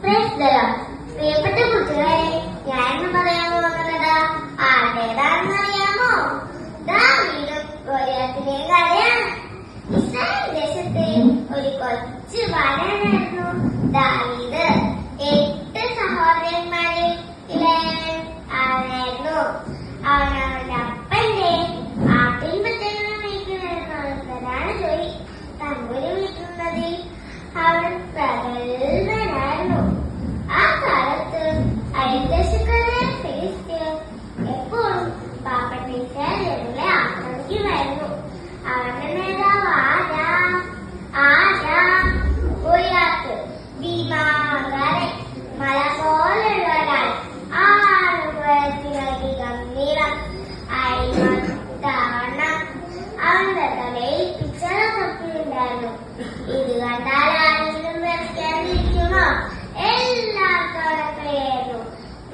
പ്രിയപ്പെട്ട കുട്ടികളെ, ഞാനിന്ന് പറയാൻ പോകുന്നത് ആരുടേതാണെന്നറിയാമോ? ദാവീദും ഗോലിയാത്തിന്റെയും കഥയാണ്. ഇസ്രായേൽ ദേശത്തെ ഒരു കൊച്ചു ബാലനായിരുന്നു ദാവീദ്. 8 സഹോദരന്മാരിൽ ഇളയവൻ അവനായിരുന്നു. അവൻ അവന്റെ അപ്പന്റെ ആട്ടിൻപറ്റങ്ങൾ മേയ്ക്കുന്നതിനുള്ള പ്രധാന ജോലി. തമ്പുരു വിളിക്കുന്നതിൽ അവൻ പ്രഗത്ഭനായിരുന്നു. ആ കാലത്ത് അയൽദേശക്കാരായ ഫിലിസ്ത്യർ എപ്പോഴും പാവപ്പെട്ട ഇസ്രായേലിനെ ആക്രമിക്കുമായിരുന്നു. അവന്റെ നേതാവ് ഗോലിയാത്ത് ഭീമാകാരൻ, മല പോലുള്ള ഒരാൾ, 6 മുഴത്തിലധികം നീളം, അയിമത്തവണ്ണം. അവന്റെ തലയിൽ പിച്ചള തൊപ്പിയുണ്ടായിരുന്നു. ഇത് കണ്ടാൽ ആരെങ്കിലും വരയ്ക്കാതിരിക്കുമോ? എല്ലാവർക്കും അവനെ പേടിയായിരുന്നു.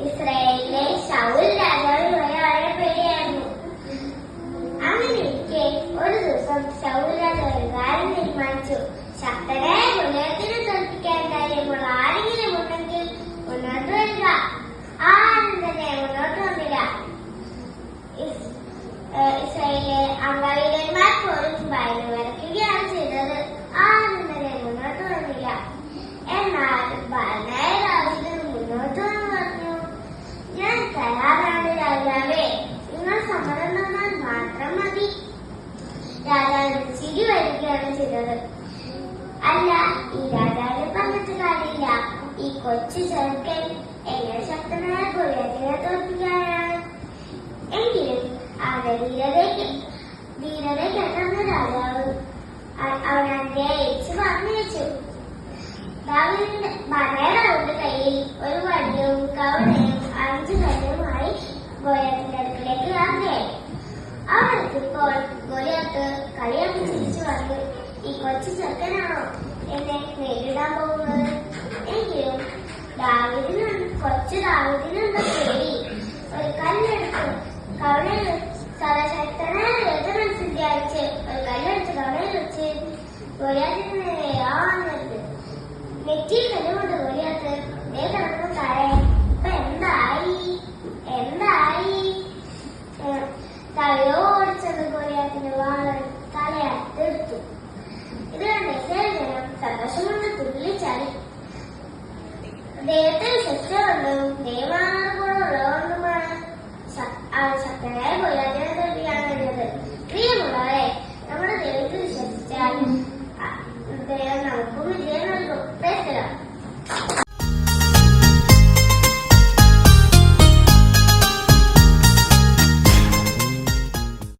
ഇസ്രായേലിലെ ശൗൽ രാജാവ് വളരെ പേടിയായിരുന്നു. അങ്ങനെയിരിക്കെ ഒരു ദിവസം ശൗൽ രാജാവ് ഒരു കാര്യം തീരുമാനിച്ചു. ശക്തനായ ഗോലിയാത്തിനെ തോൽപ്പിക്കാൻ ധൈര്യമുള്ള ആരെങ്കിലും ഉണ്ടെങ്കിൽ മുന്നോട്ട് വരിക. ആരും തന്നെ മുന്നോട്ട് വന്നില്ല. ഇസ്രായേലിലെ അംഗവീരന്മാർ പോലും ഭയന്ന് വരയ്ക്കുകയാണ് ചെയ്തത്. ആരും തന്നെ മുന്നോട്ട് വന്നില്ല. എന്നാൽ ബാലനായ ദാവീദ് മുന്നോട്ട് വന്ന് പറഞ്ഞു, ഞാൻ തയ്യാറാണ് രാജാവേ, നിങ്ങൾ സമ്മതം തന്നാൽ മാത്രം മതി. രാജാവ് ചിരി വരികയാണ് ചെയ്തത്. അല്ല, ഈ രാജാവിനെ പറഞ്ഞിട്ട് കാര്യമില്ല. ഈ കൊച്ചു ചെറുക്കൻ എങ്ങനെ ശക്തനായ ഗോലിയാത്തിനെ തോൽപ്പിക്കാനാണ്? എങ്കിലും അവന്റെ ധീരതയ്ക്കെത്തുന്ന രാജാവ് അവനെ അയച്ച് പറഞ്ഞു വെച്ചു. ദാവീദിന്റെ കയ്യിൽ ഒരു വടിയും കവണയും 5 കല്ലുമായി ഗോലിയാത്തിന്റെ അടുക്കിലേക്ക് യാത്രയായി. അവിടെത്തിപ്പോൾ ഗോലിയാത്ത് കളിയാക്കി ചിരിച്ചു പറഞ്ഞു, ഈ കൊച്ചു ചെറുക്കനാണോ എന്നെ നേരിടാൻ പോകുന്നത്? എങ്കിലും കൊച്ചു ദാവീദിനെന്താ പേടി? ഒരു കല്ലെടുത്ത് കവണയിൽ സർവശക്തനായ ദൈവമനസ്സിൽ ധ്യാനിച്ച് ഒരു കല്ലെടുത്ത് കവണയിൽ വെച്ച് ഗോലിയാത്തിന് നേരെ ആഞ്ഞെടുത്തു. നെറ്റിയിൽ കല്ലുകൊണ്ട് ഗോലിയാത്ത് കിടക്കും താഴെ. ഇപ്പൊ എന്തായി? തലയോടിച്ചത് ഗോലിയാത്തിന്റെ വാളൻ തലയർത്തെടുത്തു. ഇത് കണ്ട് ഇസ്രായേൽ ജനം സന്തോഷം കൊണ്ട് തുള്ളിച്ചാടി. ദൈവത്തെ വിശ്വസിച്ചുകൊണ്ടും ദൈവമാനോട് കൂടെ ഉള്ളതുകൊണ്ടുമാണ് ശക്തനായ ഗോലിയാത്തിനെ തോൽപ്പിക്കാൻ കഴിഞ്ഞത്. പ്രിയമുള്ളവരെ, നമ്മുടെ ദൈവത്തിൽ വിശ്വസിച്ചാൽ ദൈവം നമുക്കും വിജയം